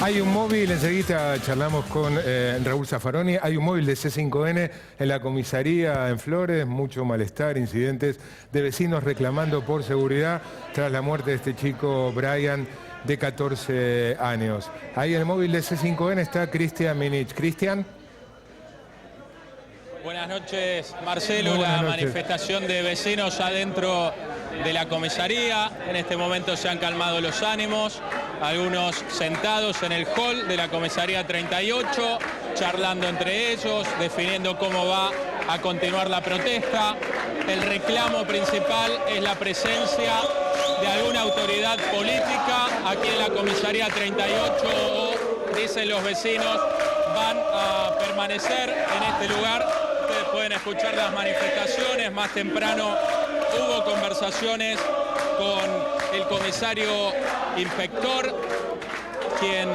Hay un móvil, enseguida charlamos con Raúl Zaffaroni, hay un móvil de C5N en la comisaría en Flores, mucho malestar, incidentes de vecinos reclamando por seguridad tras la muerte de este chico Brian de 14 años. Ahí en el móvil de C5N está Cristian Minich. Cristian. Buenas noches, Marcelo. La manifestación de vecinos adentro de la comisaría. En este momento se han calmado los ánimos. Algunos sentados en el hall de la comisaría 38, charlando entre ellos, definiendo cómo va a continuar la protesta. El reclamo principal es la presencia de alguna autoridad política aquí en la comisaría 38, o, dicen los vecinos, van a permanecer en este lugar. Ustedes pueden escuchar las manifestaciones. Más temprano hubo conversaciones con el comisario inspector, quien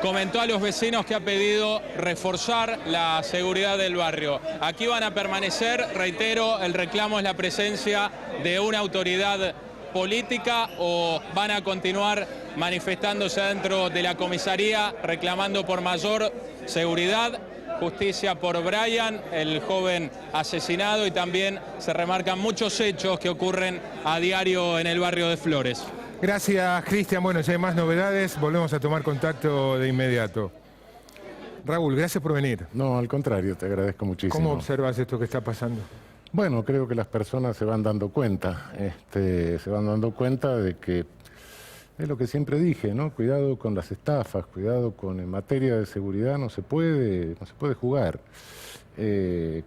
comentó a los vecinos que ha pedido reforzar la seguridad del barrio. Aquí van a permanecer, reitero, el reclamo es la presencia de una autoridad política, o van a continuar manifestándose dentro de la comisaría reclamando por mayor seguridad, justicia por Brian, el joven asesinado, y también se remarcan muchos hechos que ocurren a diario en el barrio de Flores. Gracias, Cristian. Bueno, si hay más novedades, volvemos a tomar contacto de inmediato. Raúl, gracias por venir. No, al contrario, te agradezco muchísimo. ¿Cómo observas esto que está pasando? Bueno, creo que las personas se van dando cuenta, de que es lo que siempre dije, ¿no? Cuidado con las estafas, cuidado con, en materia de seguridad no se puede jugar.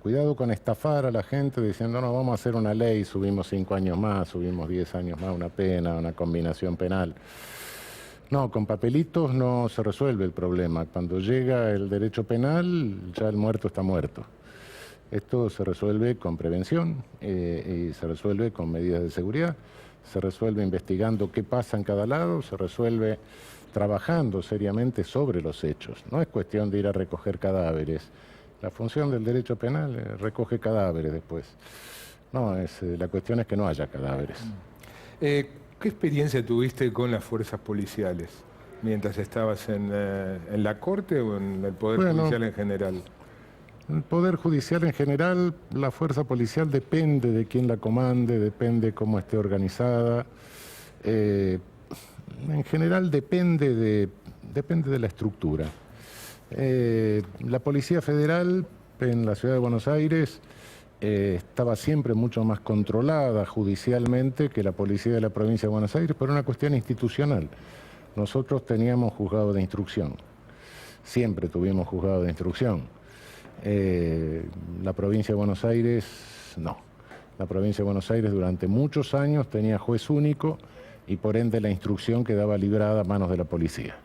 Cuidado con estafar a la gente diciendo, no, vamos a hacer una ley, subimos 5 años más, subimos 10 años más, una pena, una combinación penal. No, con papelitos no se resuelve el problema. Cuando llega el derecho penal, ya el muerto está muerto. Esto se resuelve con prevención y se resuelve con medidas de seguridad. Se resuelve investigando qué pasa en cada lado, se resuelve trabajando seriamente sobre los hechos. No es cuestión de ir a recoger cadáveres. La función del derecho penal recoge cadáveres después. No, la cuestión es que no haya cadáveres. ¿Qué experiencia tuviste con las fuerzas policiales mientras estabas en la corte o en el Poder Judicial en general? El Poder Judicial en general, la fuerza policial depende de quién la comande, depende cómo esté organizada. En general depende de la estructura. La Policía Federal en la Ciudad de Buenos Aires estaba siempre mucho más controlada judicialmente que la Policía de la Provincia de Buenos Aires por una cuestión institucional. Nosotros teníamos juzgado de instrucción, siempre tuvimos juzgado de instrucción. La provincia de Buenos Aires, no. La provincia de Buenos Aires durante muchos años tenía juez único y por ende la instrucción quedaba librada a manos de la policía.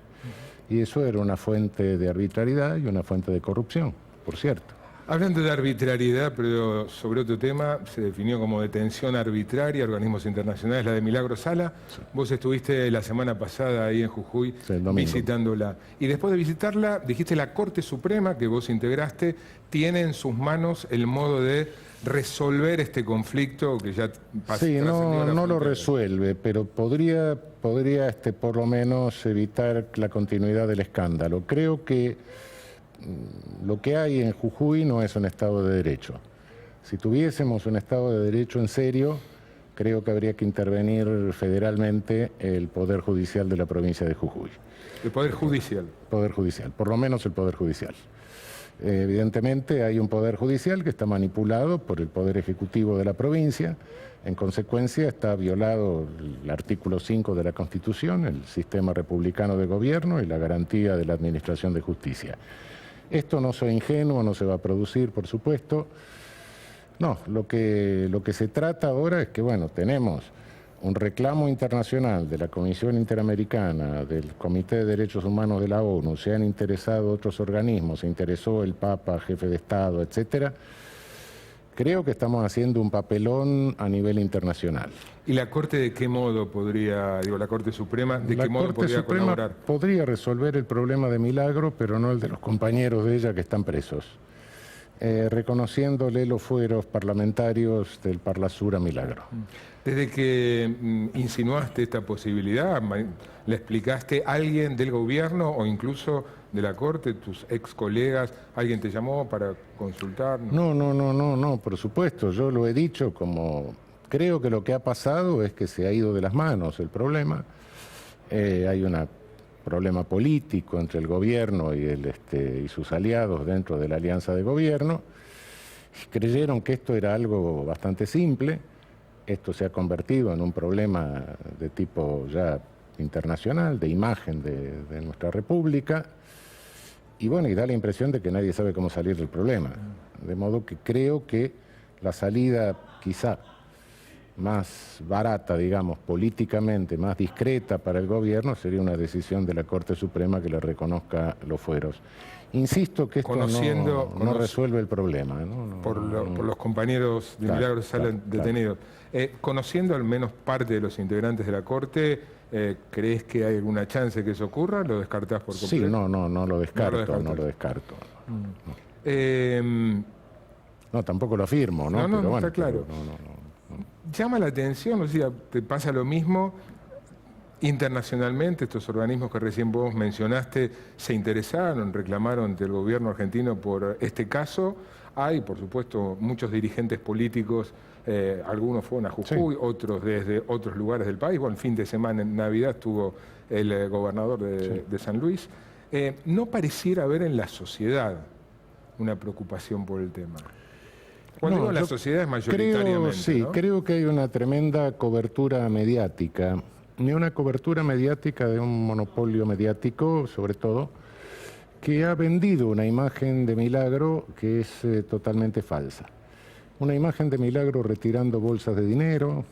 Y eso era una fuente de arbitrariedad y una fuente de corrupción, por cierto. Hablando de arbitrariedad, pero sobre otro tema, se definió como detención arbitraria, organismos internacionales, la de Milagros Sala. Sí. Vos estuviste la semana pasada ahí en Jujuy, sí, visitándola. Y después de visitarla, dijiste la Corte Suprema, que vos integraste, tiene en sus manos el modo de resolver este conflicto que ya pasó. Sí, no lo resuelve, pero podría por lo menos evitar la continuidad del escándalo. Creo que lo que hay en Jujuy no es un Estado de Derecho. Si tuviésemos un Estado de Derecho en serio, creo que habría que intervenir federalmente el Poder Judicial de la provincia de Jujuy. ¿El Poder Judicial? Poder Judicial, por lo menos el Poder Judicial. Evidentemente hay un Poder Judicial que está manipulado por el Poder Ejecutivo de la provincia. En consecuencia está violado el artículo 5 de la Constitución, el sistema republicano de gobierno y la garantía de la administración de justicia. Esto no soy ingenuo, no se va a producir, por supuesto. No, lo que se trata ahora es que, bueno, tenemos un reclamo internacional de la Comisión Interamericana, del Comité de Derechos Humanos de la ONU, se han interesado otros organismos, se interesó el Papa, jefe de Estado, etcétera. Creo que estamos haciendo un papelón a nivel internacional. ¿Y la Corte de qué modo podría, la Corte Suprema, de qué modo podría colaborar? Podría resolver el problema de Milagro, pero no el de los compañeros de ella que están presos. reconociéndole los fueros parlamentarios del Parlasur a Milagro. Desde que insinuaste esta posibilidad, ¿le explicaste a alguien del gobierno o incluso de la Corte, tus ex colegas, alguien te llamó para consultar? No, por supuesto, yo lo he dicho como... Creo que lo que ha pasado es que se ha ido de las manos el problema. Hay un problema político entre el gobierno y sus aliados dentro de la alianza de gobierno. Creyeron que esto era algo bastante simple. Esto se ha convertido en un problema de tipo ya internacional, de imagen de nuestra República. Y bueno, y da la impresión de que nadie sabe cómo salir del problema. De modo que creo que la salida quizá más barata, digamos, políticamente, más discreta para el gobierno, sería una decisión de la Corte Suprema que le reconozca los fueros. Insisto que esto no resuelve el problema, ¿no? Por los compañeros de Milagro Sala detenidos. Conociendo al menos parte de los integrantes de la Corte, ¿crees que hay alguna chance que eso ocurra? ¿Lo descartás por completo? Sí, no lo descarto. No, tampoco lo afirmo, ¿no? Pero bueno, está claro. Llama la atención, o sea, te pasa lo mismo internacionalmente. Estos organismos que recién vos mencionaste se interesaron, reclamaron ante el gobierno argentino por este caso. Hay, por supuesto, muchos dirigentes políticos, algunos fueron a Jujuy, sí, otros desde otros lugares del país. Bueno, el fin de semana en Navidad estuvo el gobernador de San Luis. ¿No pareciera haber en la sociedad una preocupación por el tema? Cuando digo la sociedad es mayoritariamente, sí, ¿no? Creo que hay una tremenda cobertura mediática, y una cobertura mediática de un monopolio mediático, sobre todo, que ha vendido una imagen de Milagro que es totalmente falsa. Una imagen de Milagro retirando bolsas de dinero.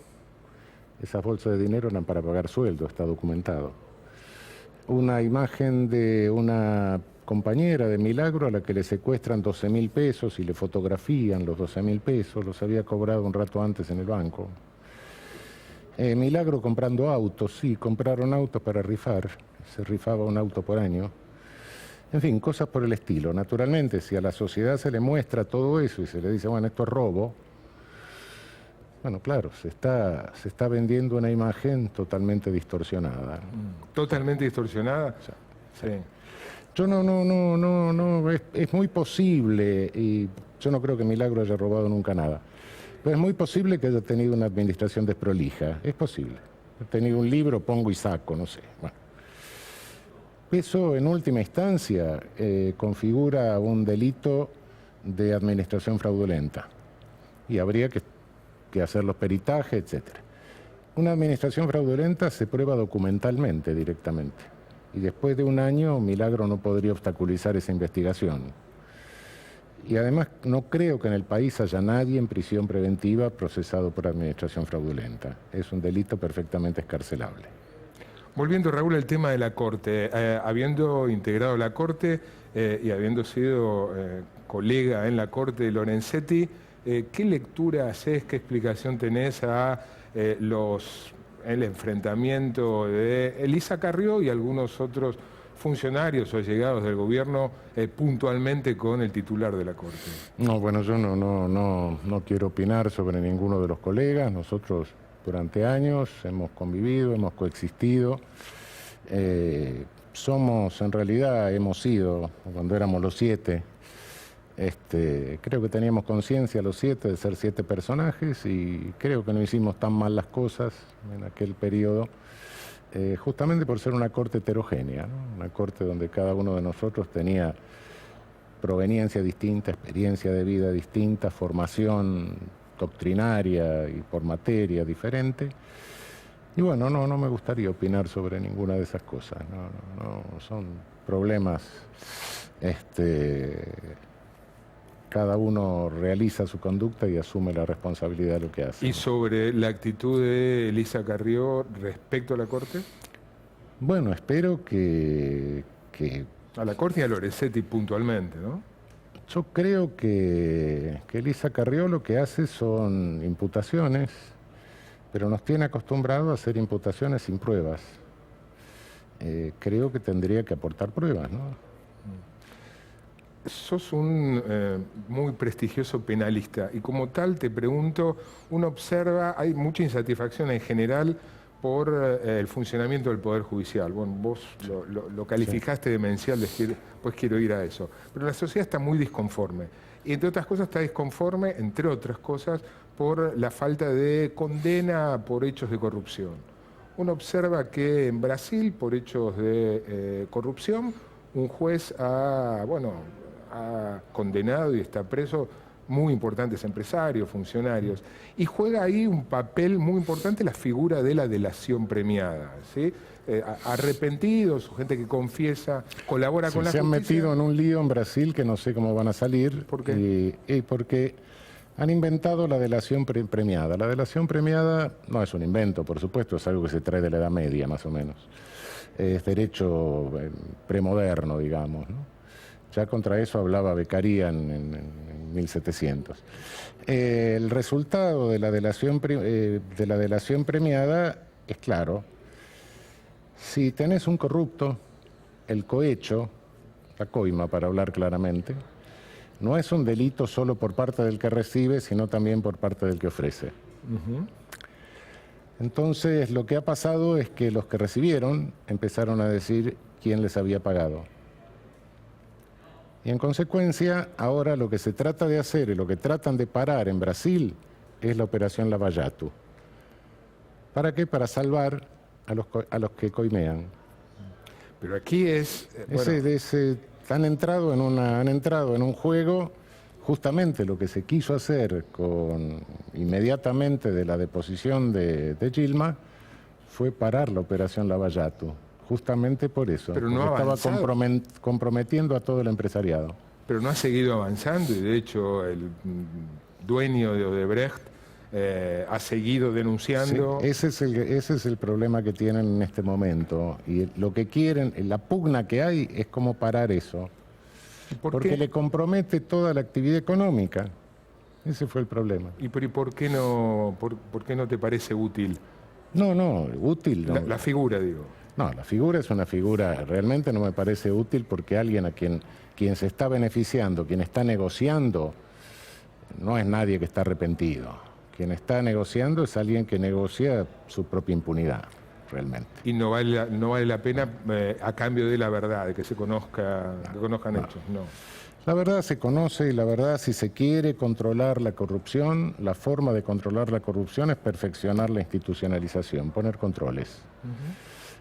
Esas bolsas de dinero eran para pagar sueldo, está documentado. Una imagen de una compañera de Milagro a la que le secuestran 12.000 pesos y le fotografían los 12.000 pesos, los había cobrado un rato antes en el banco. Milagro comprando autos, sí, compraron autos para rifar, se rifaba un auto por año. En fin, cosas por el estilo. Naturalmente, si a la sociedad se le muestra todo eso y se le dice, bueno, esto es robo, bueno, claro, se está vendiendo una imagen totalmente distorsionada. ¿Totalmente distorsionada? Sí. Yo no, es muy posible, y yo no creo que Milagro haya robado nunca nada, pero es muy posible que haya tenido una administración desprolija, es posible. He tenido un libro, pongo y saco, no sé. Bueno. Eso, en última instancia, configura un delito de administración fraudulenta, y habría que hacer los peritajes, etc. Una administración fraudulenta se prueba documentalmente directamente. Y después de un año, Milagro no podría obstaculizar esa investigación. Y además, no creo que en el país haya nadie en prisión preventiva procesado por administración fraudulenta. Es un delito perfectamente excarcelable. Volviendo, Raúl, al tema de la Corte. Habiendo integrado la Corte y habiendo sido colega en la Corte de Lorenzetti, ¿qué lectura haces, qué explicación tenés a el enfrentamiento de Elisa Carrió y algunos otros funcionarios o allegados del gobierno puntualmente con el titular de la Corte? No, bueno, yo no quiero opinar sobre ninguno de los colegas. Nosotros durante años hemos convivido, hemos coexistido. En realidad hemos sido, cuando éramos los 7, creo que teníamos conciencia los 7 de ser 7 personajes, y creo que no hicimos tan mal las cosas en aquel periodo, justamente por ser una corte heterogénea, ¿no? Una corte donde cada uno de nosotros tenía proveniencia distinta, experiencia de vida distinta, formación doctrinaria y por materia diferente. Y bueno, no me gustaría opinar sobre ninguna de esas cosas. No, son problemas. Cada uno realiza su conducta y asume la responsabilidad de lo que hace. ¿Y sobre la actitud de Elisa Carrió respecto a la Corte? Bueno, espero que... A la Corte y a Lorenzetti puntualmente, ¿no? Yo creo que Elisa Carrió lo que hace son imputaciones, pero nos tiene acostumbrados a hacer imputaciones sin pruebas. Creo que tendría que aportar pruebas, ¿no? sos un muy prestigioso penalista y como tal te pregunto, uno observa, hay mucha insatisfacción en general por el funcionamiento del Poder Judicial. Bueno, vos lo calificaste demencial, pues quiero ir a eso. Pero la sociedad está muy disconforme. Y entre otras cosas está disconforme, entre otras cosas, por la falta de condena por hechos de corrupción. Uno observa que en Brasil, por hechos de corrupción, un juez ha condenado y está preso muy importantes empresarios, funcionarios, y juega ahí un papel muy importante la figura de la delación premiada, ¿sí? Arrepentidos, gente que confiesa, colabora con la justicia. Se han metido en un lío en Brasil que no sé cómo van a salir. ¿Por qué? Porque han inventado la delación premiada. La delación premiada no es un invento, por supuesto, es algo que se trae de la Edad Media, más o menos. Es derecho premoderno, digamos, ¿no? Ya contra eso hablaba Beccaria en 1700. El resultado de la delación premiada es claro. Si tenés un corrupto, el cohecho, la coima para hablar claramente, no es un delito solo por parte del que recibe, sino también por parte del que ofrece. Entonces, lo que ha pasado es que los que recibieron empezaron a decir quién les había pagado. Y en consecuencia, ahora lo que se trata de hacer y lo que tratan de parar en Brasil es la operación Lava Jato. ¿Para qué? Para salvar a los que coimean. Pero aquí es... Han entrado en un juego, justamente lo que se quiso hacer inmediatamente de la deposición de Dilma fue parar la operación Lava Jato. Justamente por eso, pero no estaba comprometiendo a todo el empresariado. Pero no ha seguido avanzando y de hecho el dueño de Odebrecht ha seguido denunciando. Sí, ese es el problema que tienen en este momento. Y lo que quieren, la pugna que hay es cómo parar eso. Porque le compromete toda la actividad económica. Ese fue el problema. ¿Y por qué no te parece útil? No, útil no. La figura, digo. No, la figura es una figura, realmente no me parece útil porque alguien a quien se está beneficiando, quien está negociando, no es nadie que está arrepentido. Quien está negociando es alguien que negocia su propia impunidad, realmente. Y no vale la pena a cambio de la verdad, de que se conozcan hechos, no. La verdad se conoce y la verdad, si se quiere controlar la corrupción, la forma de controlar la corrupción es perfeccionar la institucionalización, poner controles.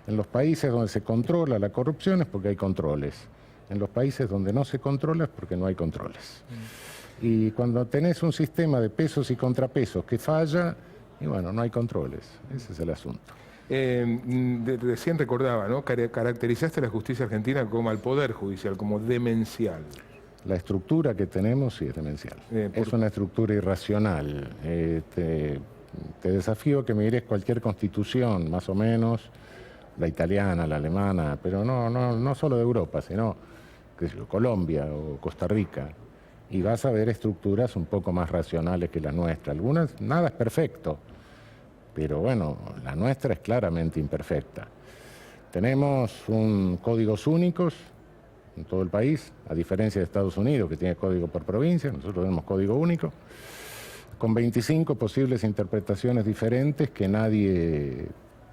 En los países donde se controla la corrupción es porque hay controles. En los países donde no se controla es porque no hay controles. Y cuando tenés un sistema de pesos y contrapesos que falla, y bueno, no hay controles. Ese es el asunto. Recién recordaba, ¿no? Caracterizaste a la justicia argentina como al Poder Judicial, como demencial. La estructura que tenemos sí es demencial. Es una estructura irracional. Te desafío que mires cualquier constitución, más o menos, la italiana, la alemana, pero no solo de Europa, sino Colombia o Costa Rica. Y vas a ver estructuras un poco más racionales que la nuestra. Algunas, nada es perfecto, pero bueno, la nuestra es claramente imperfecta. Tenemos códigos únicos en todo el país, a diferencia de Estados Unidos, que tiene código por provincia, nosotros tenemos código único, con 25 posibles interpretaciones diferentes que nadie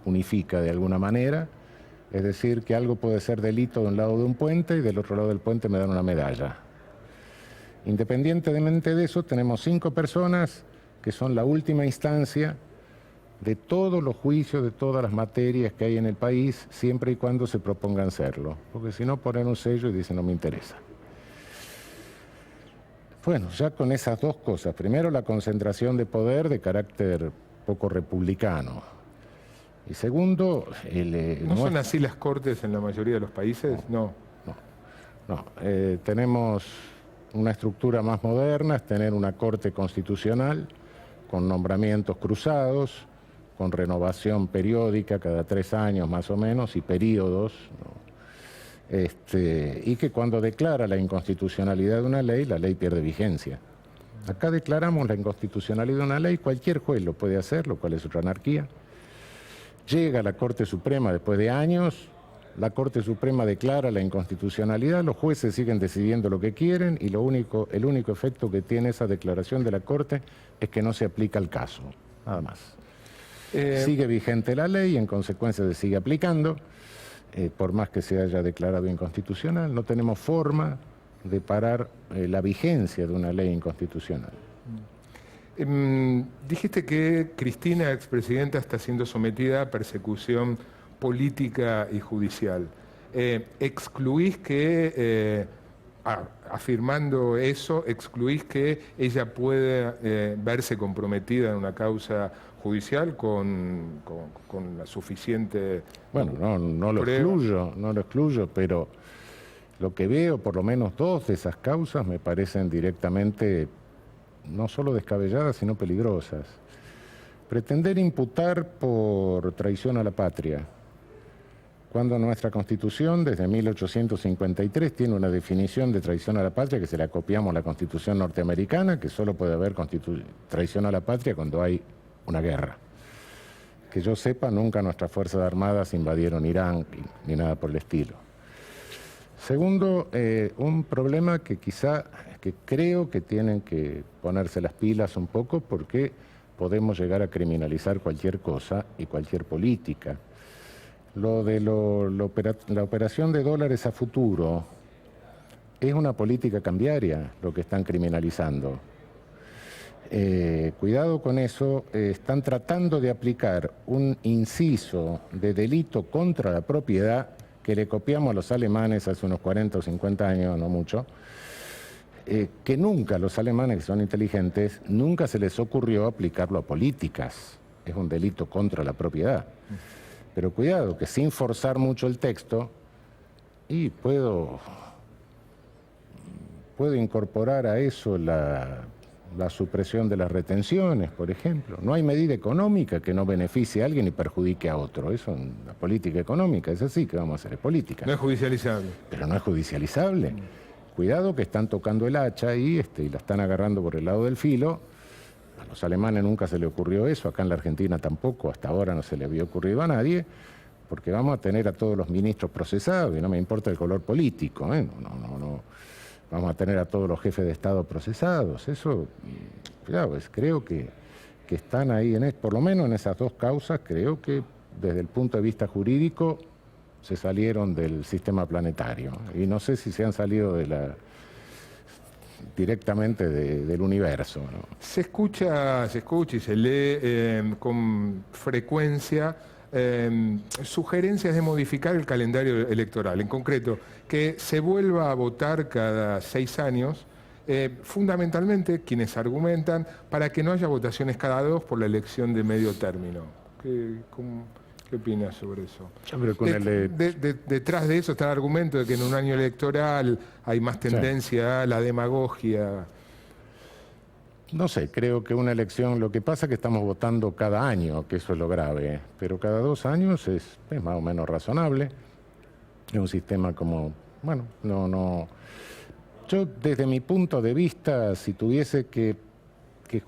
unifica de alguna manera. Es decir, que algo puede ser delito de un lado de un puente y del otro lado del puente me dan una medalla. Independientemente de eso, tenemos 5 personas que son la última instancia de todos los juicios, de todas las materias que hay en el país, siempre y cuando se propongan serlo. Porque si no, ponen un sello y dicen no me interesa. Bueno, ya con esas dos cosas. Primero, la concentración de poder de carácter poco republicano. Y segundo... ¿No son así las cortes en la mayoría de los países? No. Tenemos una estructura más moderna, es tener una corte constitucional con nombramientos cruzados, con renovación periódica cada 3 años más o menos y periodos, ¿no? Y que cuando declara la inconstitucionalidad de una ley, la ley pierde vigencia. Acá declaramos la inconstitucionalidad de una ley, cualquier juez lo puede hacer, lo cual es otra anarquía. Llega a la Corte Suprema después de años la Corte Suprema declara la inconstitucionalidad, los jueces siguen decidiendo lo que quieren y el único efecto que tiene esa declaración de la Corte es que no se aplica el caso, nada más. Sigue vigente la ley, en consecuencia se sigue aplicando, por más que se haya declarado inconstitucional, no tenemos forma de parar la vigencia de una ley inconstitucional. Dijiste que Cristina, expresidenta, está siendo sometida a persecución política y judicial. ¿Excluís que, afirmando eso, excluís que ella puede verse comprometida en una causa judicial con la suficiente... Bueno, no lo excluyo, pero lo que veo, por lo menos dos de esas causas me parecen directamente no solo descabelladas, sino peligrosas. Pretender imputar por traición a la patria, cuando nuestra Constitución, desde 1853, tiene una definición de traición a la patria que se la copiamos a la Constitución norteamericana, que solo puede haber traición a la patria cuando hay una guerra. Que yo sepa, nunca nuestras Fuerzas Armadas invadieron Irán ni nada por el estilo. Segundo, un problema que creo que tienen que ponerse las pilas un poco porque podemos llegar a criminalizar cualquier cosa y cualquier política. Lo de la operación de dólares a futuro es una política cambiaria lo que están criminalizando. Cuidado con eso, están tratando de aplicar un inciso de delito contra la propiedad que le copiamos a los alemanes hace unos 40 o 50 años, no mucho, que nunca los alemanes, que son inteligentes, nunca se les ocurrió aplicarlo a políticas. Es un delito contra la propiedad. Pero cuidado, que sin forzar mucho el texto, y puedo incorporar a eso la supresión de las retenciones, por ejemplo. No hay medida económica que no beneficie a alguien y perjudique a otro. Eso es la política económica, es así que vamos a hacer, es política. No es judicializable. Pero no es judicializable. Cuidado que están tocando el hacha ahí y la están agarrando por el lado del filo. A los alemanes nunca se le ocurrió eso, acá en la Argentina tampoco, hasta ahora no se le había ocurrido a nadie, porque vamos a tener a todos los ministros procesados, y no me importa el color político, no. Vamos a tener a todos los jefes de Estado procesados. Eso, cuidado, creo que están ahí, por lo menos en esas dos causas, creo que desde el punto de vista jurídico se salieron del sistema planetario. Y no sé si se han salido directamente del universo, ¿no? Se escucha y se lee con frecuencia sugerencias de modificar el calendario electoral, en concreto, que se vuelva a votar cada 6 años, fundamentalmente quienes argumentan para que no haya votaciones cada 2 por la elección de medio término. ¿Qué opinas sobre eso? Detrás de eso está el argumento de que en un año electoral hay más tendencia a la demagogia. No sé, creo que una elección, lo que pasa es que estamos votando cada año, que eso es lo grave, pero cada 2 años es más o menos razonable. Es un sistema como, bueno, no. Yo desde mi punto de vista, si tuviese que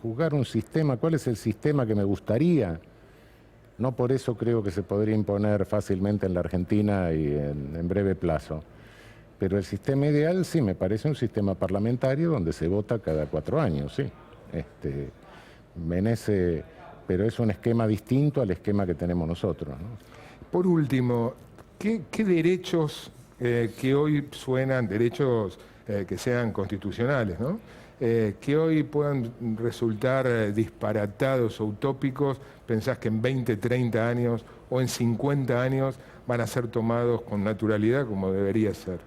juzgar un sistema, ¿cuál es el sistema que me gustaría? No por eso creo que se podría imponer fácilmente en la Argentina y en breve plazo. Pero el sistema ideal sí me parece un sistema parlamentario donde se vota cada 4 años, sí. Pero es un esquema distinto al esquema que tenemos nosotros, ¿no? Por último, ¿qué derechos que hoy suenan, derechos que sean constitucionales, ¿no? Que hoy puedan resultar disparatados o utópicos, pensás que en 20, 30 años o en 50 años van a ser tomados con naturalidad como debería ser?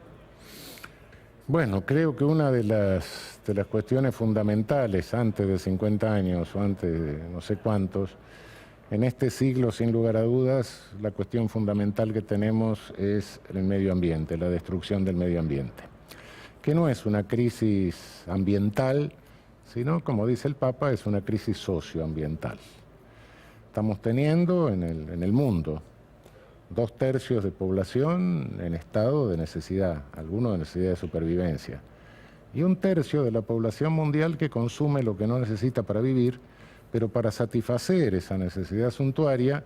Bueno, creo que una de las cuestiones fundamentales antes de 50 años o antes de no sé cuántos, en este siglo, sin lugar a dudas, la cuestión fundamental que tenemos es el medio ambiente, la destrucción del medio ambiente, que no es una crisis ambiental, sino, como dice el Papa, es una crisis socioambiental. Estamos teniendo en el mundo 2/3 de población en estado de necesidad, algunos de necesidad de supervivencia, y 1/3 de la población mundial que consume lo que no necesita para vivir, pero para satisfacer esa necesidad suntuaria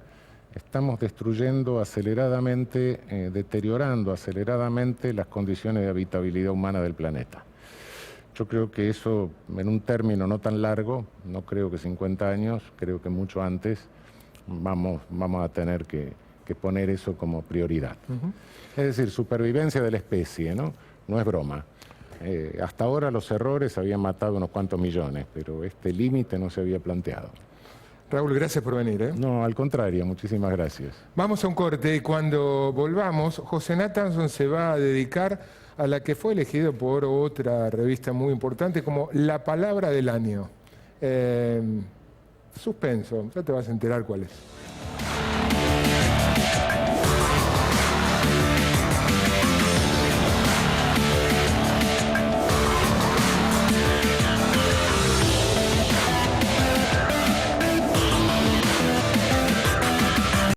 estamos destruyendo aceleradamente, deteriorando aceleradamente las condiciones de habitabilidad humana del planeta. Yo creo que eso, en un término no tan largo, no creo que 50 años, creo que mucho antes, vamos a tener que poner eso como prioridad. Es decir, supervivencia de la especie, ¿no? No es broma. Hasta ahora los errores habían matado unos cuantos millones, pero este límite no se había planteado. Raúl, gracias por venir. No, al contrario, muchísimas gracias. Vamos a un corte y cuando volvamos, José Nathanson se va a dedicar a la que fue elegido por otra revista muy importante como la palabra del año. Suspenso, ya te vas a enterar cuál es.